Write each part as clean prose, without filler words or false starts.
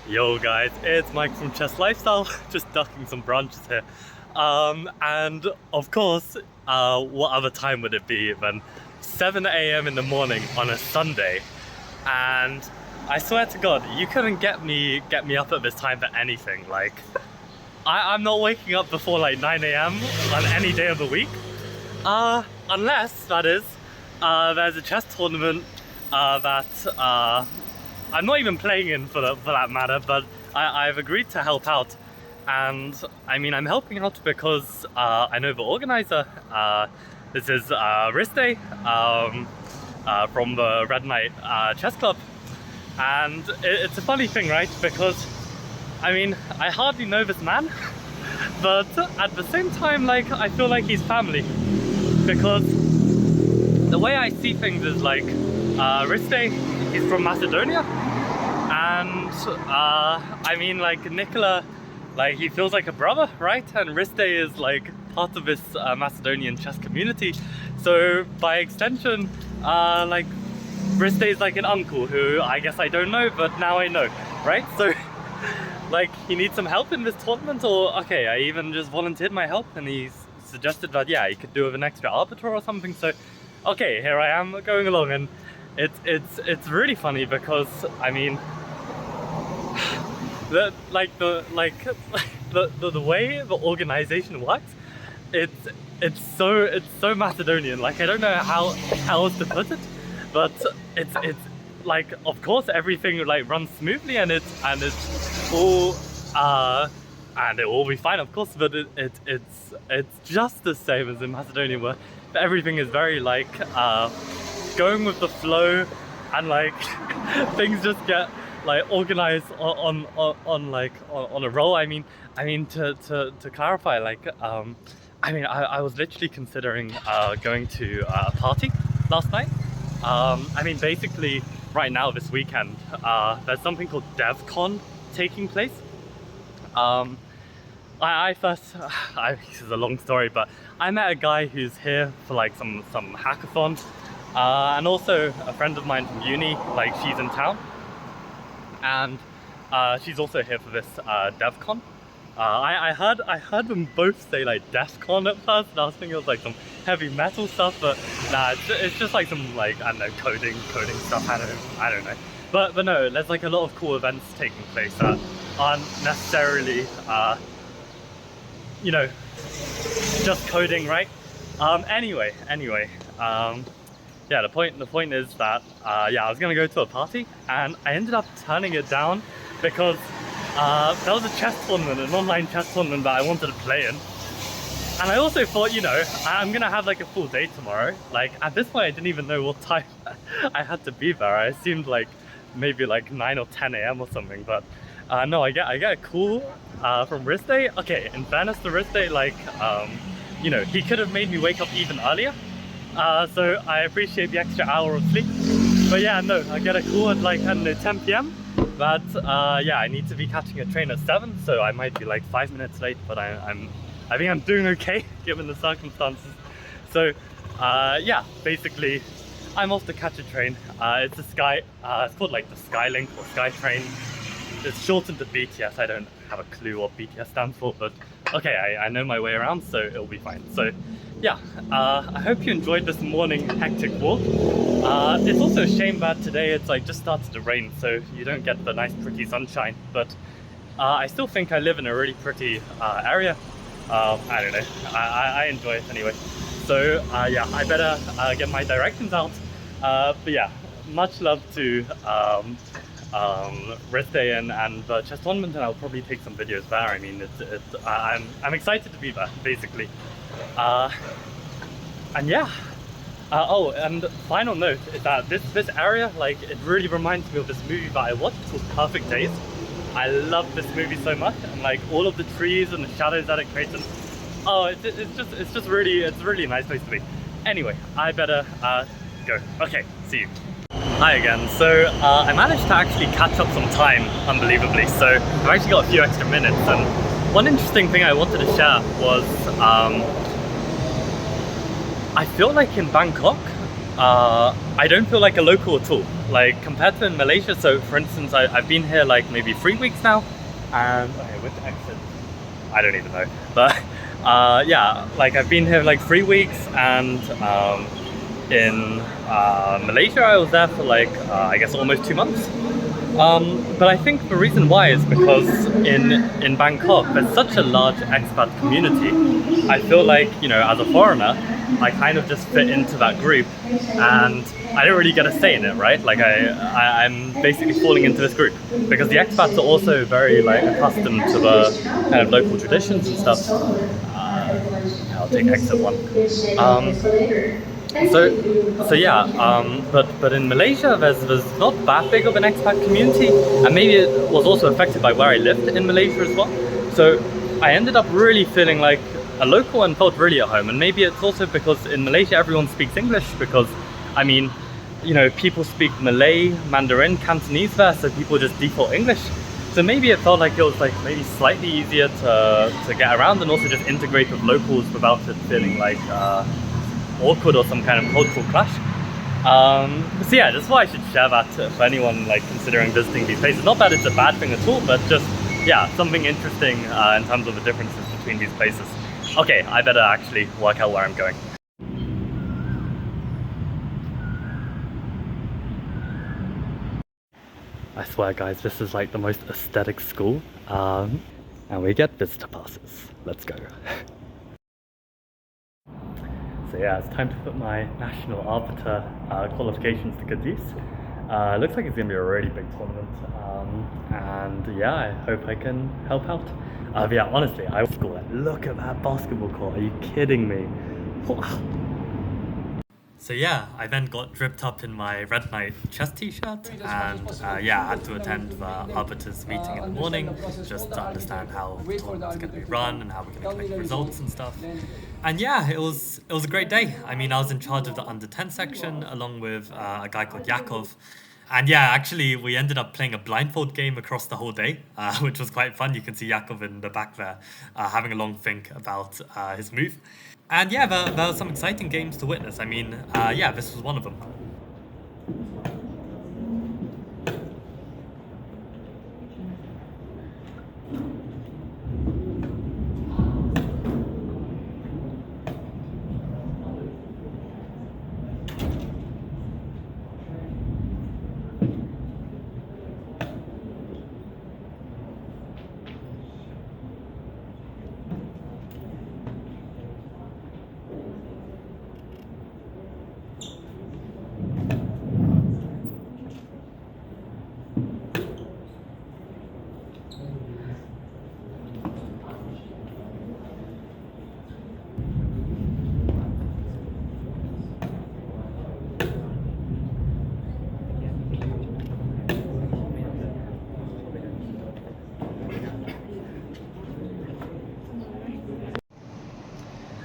Yo guys, it's Mike from Chess Lifestyle, just ducking some branches here. And of course, what other time would it be than 7 AM in the morning on a Sunday? And I swear to God, you couldn't get me up at this time for anything. Like, I'm not waking up before like 9 AM on any day of the week. Unless, that is, there's a chess tournament that I'm not even playing in for that matter, but I've agreed to help out. And I mean, I'm helping out because I know the organizer. This is Riste from the Red Knight Chess Club. And it's a funny thing, right? Because, I mean, I hardly know this man, but at the same time, like, I feel like he's family. Because the way I see things is like, Riste, he's from Macedonia, and I mean, like, Nikola, like, he feels like a brother, right? And Riste is like part of this Macedonian chess community, so by extension, like, Riste is like an uncle who I guess I don't know, but now I know, right? So like, he needs some help in this tournament, or okay, I even just volunteered my help, and he's suggested that, yeah, he could do with an extra arbiter or something. So okay, here I am going along, and it's really funny because, I mean, the way the organization works, it's so Macedonian. Like, I don't know how else to put it, but it's like, of course everything like runs smoothly, and it's all and it will be fine, of course, but it's just the same as in Macedonia, where everything is very like going with the flow, and like things just get like organized on a roll. I mean to clarify, like, I mean, I was literally considering going to a party last night. I mean, basically right now this weekend there's something called DevCon taking place. This is a long story, but I met a guy who's here for like some hackathon, and also a friend of mine from uni, like, she's in town, and she's also here for this DevCon. I heard them both say like DefCon at first, and I was thinking it was like some heavy metal stuff, but nah, it's just like some, like, I don't know, coding stuff. I don't know. But no, there's like a lot of cool events taking place that aren't necessarily you know, just coding, right? Anyway, yeah, the point is that yeah, I was gonna go to a party, and I ended up turning it down because there was a chess tournament, an online chess tournament that I wanted to play in. And I also thought, you know, I'm gonna have like a full day tomorrow. Like, at this point I didn't even know what time I had to be there. I assumed like maybe like 9 or 10 AM or something, but no, I get a call from Riste. Okay, in fairness to Riste, like, you know, he could have made me wake up even earlier, so I appreciate the extra hour of sleep. But yeah, no, I get a call at like, I don't know, 10 PM, but yeah, I need to be catching a train at 7, so I might be like 5 minutes late, but I think I'm doing okay given the circumstances. So yeah, basically I'm off to catch a train. It's it's called like the Skylink or Skytrain. It's shortened to BTS. I don't have a clue what BTS stands for, but okay, I know my way around, so it'll be fine. So yeah, I hope you enjoyed this morning hectic walk. It's also a shame that today it's like just started to rain, so you don't get the nice pretty sunshine, but I still think I live in a really pretty area. I don't know, I enjoy it anyway. So yeah, I better get my directions out. But yeah, much love to Riste and the chess tournament, and I'll probably take some videos there. I mean, I'm excited to be there, basically. And yeah, oh, and final note is that this area, like, it really reminds me of this movie that I watched called Perfect Days. I love this movie so much, and like all of the trees and the shadows that it creates, and oh, it's just really a nice place to be. Anyway, I better go. Okay, see you. Hi again. So I managed to actually catch up some time, unbelievably. So I've actually got a few extra minutes, and one interesting thing I wanted to share was I feel like in Bangkok I don't feel like a local at all. Like compared to in Malaysia, so for instance, I've been here like maybe 3 weeks now, and okay, with the accent, I don't even know. But yeah, like I've been here like 3 weeks, and in Malaysia I was there for like I guess almost 2 months. But I think the reason why is because in Bangkok there's such a large expat community. I feel like, you know, as a foreigner, I kind of just fit into that group, and I don't really get a say in it, right? Like I'm basically falling into this group because the expats are also very like accustomed to the kind of local traditions and stuff. I'll take exit one. So yeah, but in Malaysia there's not that big of an expat community, and maybe it was also affected by where I lived in Malaysia as well. So I ended up really feeling like a local and felt really at home. And maybe it's also because in Malaysia everyone speaks English, because I mean, you know, people speak Malay, Mandarin, Cantonese there, so people just default English. So maybe it felt like it was like maybe slightly easier to get around and also just integrate with locals without it feeling like awkward or some kind of cultural clash. So yeah, that's why I should share that for anyone like considering visiting these places. Not that it's a bad thing at all, but just yeah, something interesting in terms of the differences between these places. Okay, I better actually work out where I'm going. I swear guys, this is like the most aesthetic school. And we get visitor passes. Let's go. So yeah, it's time to put my national arbiter qualifications to good use. Looks like it's going to be a really big tournament, and yeah, I hope I can help out. Yeah, honestly, I will score it. Look at that basketball court, are you kidding me? So yeah, I then got dripped up in my Red Knight chess t-shirt, and yeah, I had to attend the Arbiter's meeting in the morning just to understand how the tournament's going to be run and how we're going to collect results and stuff. And yeah, it was a great day. I mean, I was in charge of the under 10 section along with a guy called Yakov. And yeah, actually, we ended up playing a blindfold game across the whole day, which was quite fun. You can see Yakov in the back there having a long think about his move. And yeah, there were some exciting games to witness. I mean, yeah, this was one of them.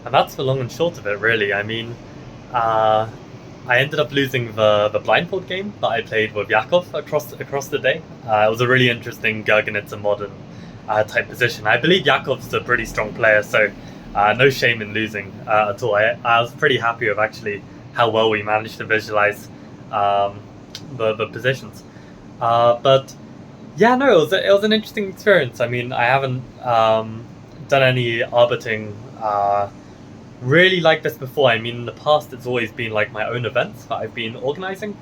And that's the long and short of it, really. I mean, I ended up losing the blindfold game that I played with Yakov across the day. It was a really interesting Gergenitz modern type position. I believe Yakov's a pretty strong player, so no shame in losing at all. I was pretty happy with actually how well we managed to visualize the positions. But yeah, no, it was an interesting experience. I mean, I haven't done any arbitering really like this before. I mean, in the past it's always been like my own events that I've been organizing.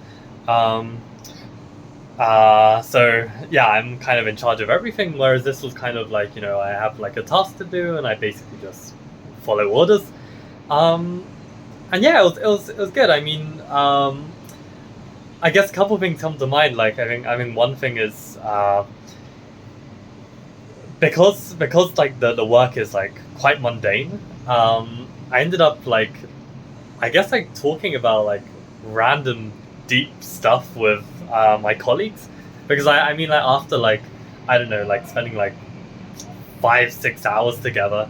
So yeah, I'm kind of in charge of everything, whereas this was kind of like, you know, I have like a task to do and I basically just follow orders. And yeah, it was good. I mean, I guess a couple of things come to mind. Like I think one thing is because like the work is like quite mundane. I ended up like, I guess like talking about like random deep stuff with my colleagues, because I mean like after like, I don't know, like spending like 5-6 hours together,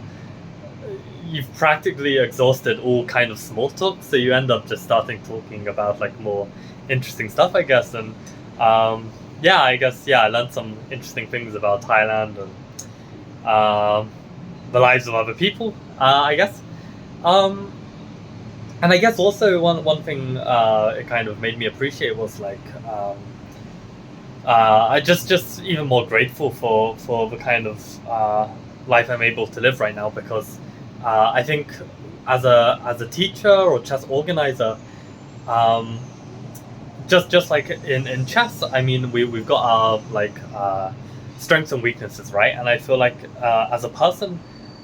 you've practically exhausted all kind of small talk, so you end up just starting talking about like more interesting stuff, I guess. And yeah, I guess I learned some interesting things about Thailand and the lives of other people, I guess. And I guess also one thing it kind of made me appreciate was like I just even more grateful for the kind of life I'm able to live right now, because I think as a teacher or chess organizer, um, just like in chess, I mean we've got our like strengths and weaknesses, right? And I feel like as a person,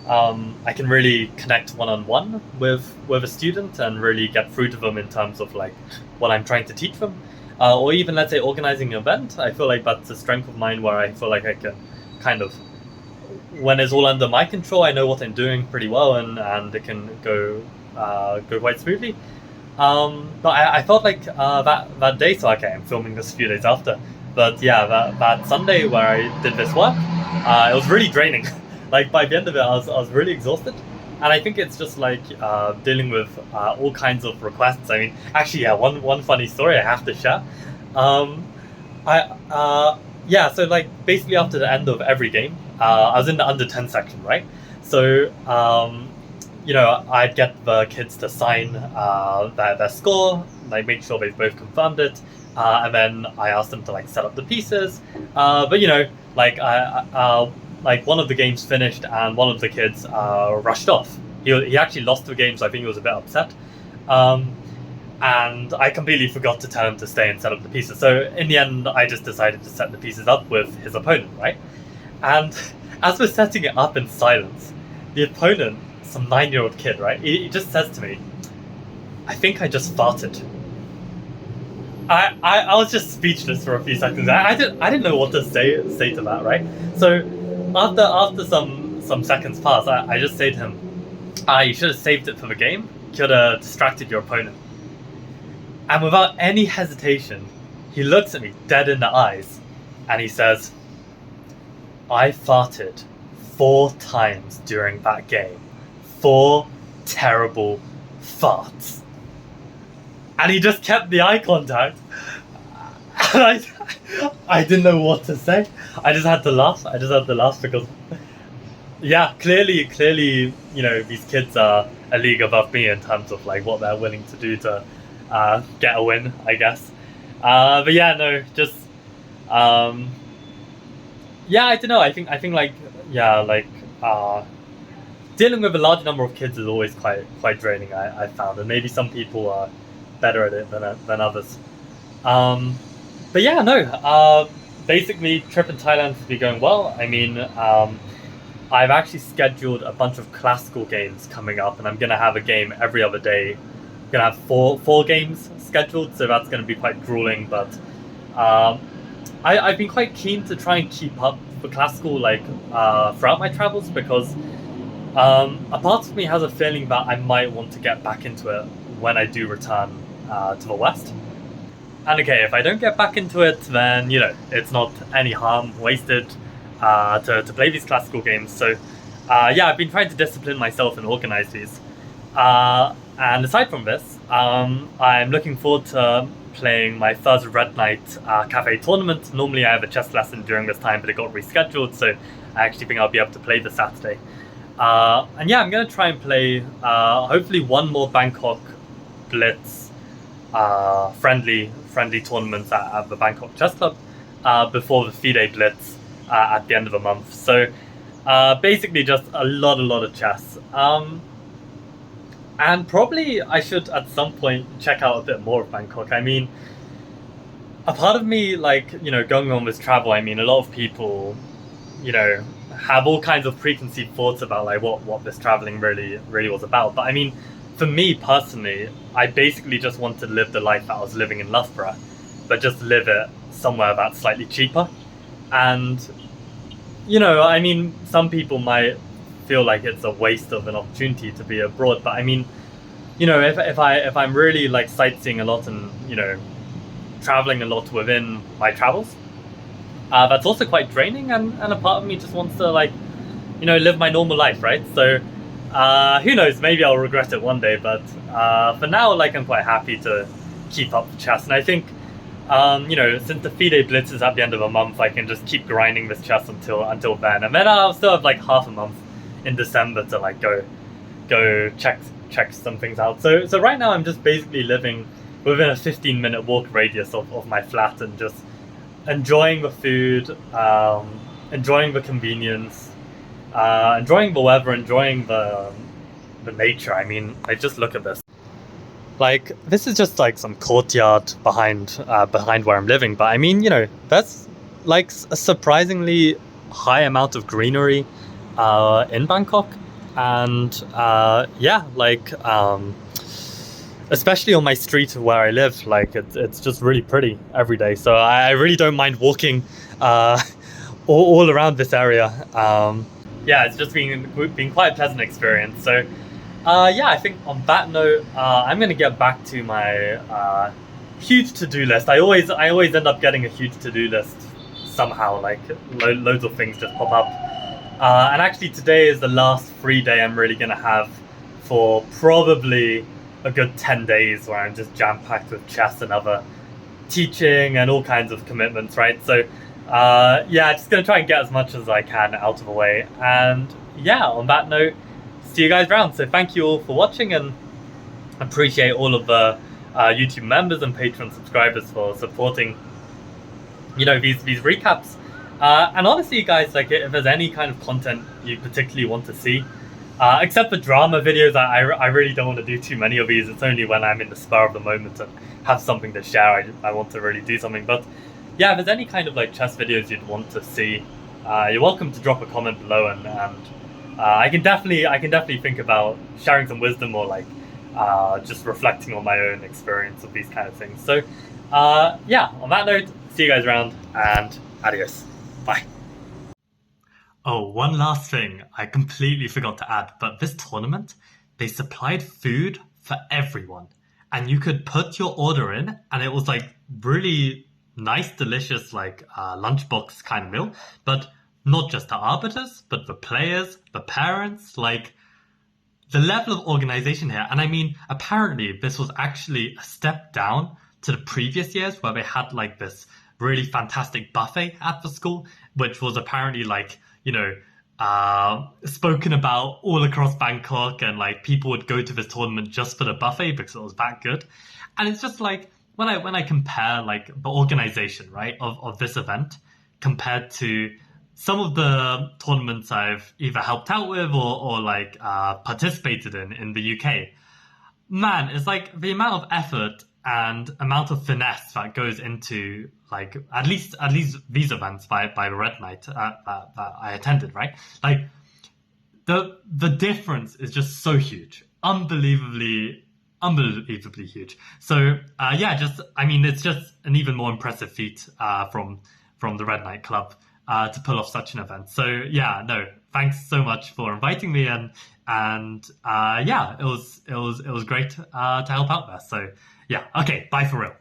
I can really connect one on one with a student and really get through to them in terms of like what I'm trying to teach them, or even let's say organizing an event. I feel like that's a strength of mine where I feel like I can kind of, when it's all under my control, I know what I'm doing pretty well, and it can go quite smoothly. But I felt like that day, so okay, I'm filming this a few days after. But yeah, that Sunday where I did this work, it was really draining. Like by the end of it, I was really exhausted. And I think it's just like dealing with all kinds of requests. I mean, actually, yeah, one funny story I have to share. Um, yeah, so like basically after the end of every game, I was in the under 10 section, right? So I'd get the kids to sign their score, like make sure they've both confirmed it, and then I asked them to like set up the pieces. But like like one of the games finished and one of the kids rushed off. He actually lost the game, so I think he was a bit upset. And I completely forgot to tell him to stay and set up the pieces. So in the end, I just decided to set the pieces up with his opponent, right? And as we're setting it up in silence, the opponent, some 9-year-old kid, right? He just says to me, "I think I just farted." I was just speechless for a few seconds. I didn't know what to say to that, right? So after some seconds pass, I just say to him, "You should have saved it for the game. Could have distracted your opponent." And without any hesitation, he looks at me dead in the eyes, and he says, "I farted 4 times during that game. 4 terrible farts." And he just kept the eye contact. And I didn't know what to say. I just had to laugh. Because, yeah, clearly, these kids are a league above me in terms of like what they're willing to do to get a win, I guess. But yeah, no, just yeah, I don't know. I think like yeah, like dealing with a large number of kids is always quite draining. I found, and maybe some people are better at it than others. But yeah, no. Basically, trip in Thailand has been going well. I mean, I've actually scheduled a bunch of classical games coming up, and I'm gonna have a game every other day. I'm gonna have four games scheduled, so that's gonna be quite grueling. But I've been quite keen to try and keep up for classical like throughout my travels, because a part of me has a feeling that I might want to get back into it when I do return to the West. And okay, if I don't get back into it, then it's not any harm wasted to play these classical games. So yeah, I've been trying to discipline myself and organize these. And aside from this, I'm looking forward to playing my first Red Knight cafe tournament. Normally I have a chess lesson during this time, but it got rescheduled, so I actually think I'll be able to play this Saturday. And yeah, I'm going to try and play hopefully one more Bangkok Blitz friendly tournaments at the Bangkok Chess Club before the FIDE Blitz at the end of the month. So basically just a lot of chess. And probably I should at some point check out a bit more of Bangkok. I mean, a part of me, like, going on this travel, I mean, a lot of people, have all kinds of preconceived thoughts about like what this traveling really was about. But I mean, for me personally, I basically just want to live the life that I was living in Loughborough, but just live it somewhere that's slightly cheaper. And, I mean, some people might feel like it's a waste of an opportunity to be abroad, but I mean, if I'm really like sightseeing a lot and traveling a lot within my travels, that's also quite draining, and a part of me just wants to like live my normal life, right? So who knows, maybe I'll regret it one day, but for now, like, I'm quite happy to keep up the chess. And I think since the FIDE Blitz is at the end of a month, I can just keep grinding this chess until then, and then I'll still have like half a month in December to like go go check some things out. So right now I'm just basically living within a 15-minute walk radius of my flat and just enjoying the food, enjoying the convenience, enjoying the weather, enjoying the nature. I mean, like, just look at this. Like, this is just like some courtyard behind where I'm living, but I mean, you know, that's like a surprisingly high amount of greenery in Bangkok, and yeah, like especially on my street where I live, like it's just really pretty every day. So I really don't mind walking all around this area. Yeah, it's just been quite a pleasant experience. So yeah, I think on that note, I'm gonna get back to my huge to-do list. I always end up getting a huge to-do list somehow. Like loads of things just pop up. And actually today is the last free day I'm really gonna have for probably a good 10 days, where I'm just jam-packed with chess and other teaching and all kinds of commitments, right? So yeah, just gonna try and get as much as I can out of the way. And yeah, on that note, see you guys around. So thank you all for watching, and appreciate all of the YouTube members and Patreon subscribers for supporting, you know, these recaps. And honestly, guys, like, if there's any kind of content you particularly want to see, except for drama videos, I really don't want to do too many of these. It's only when I'm in the spur of the moment and have something to share I want to really do something. But yeah, if there's any kind of like chess videos you'd want to see, you're welcome to drop a comment below, and I can definitely think about sharing some wisdom, or like just reflecting on my own experience of these kind of things. So yeah, on that note, see you guys around, and adios. Bye. Oh, one last thing I completely forgot to add, but this tournament, they supplied food for everyone. And you could put your order in, and it was like really nice, delicious, like lunchbox kind of meal. But not just the arbiters, but the players, the parents, like the level of organization here. And I mean, apparently this was actually a step down to the previous years, where they had like this really fantastic buffet at the school, which was apparently like, you know, spoken about all across Bangkok, and like people would go to this tournament just for the buffet because it was that good. And it's just like, when I compare like the organization, right, of this event compared to some of the tournaments I've either helped out with or like participated in the UK, man, it's like the amount of effort and amount of finesse that goes into like at least these events by the Red Knight that I attended, right? Like the difference is just so huge, unbelievably huge. So yeah, just I mean, it's just an even more impressive feat from the Red Knight Club to pull off such an event. So yeah, no, thanks so much for inviting me, and yeah, it was great to help out there. So yeah, okay, bye for real.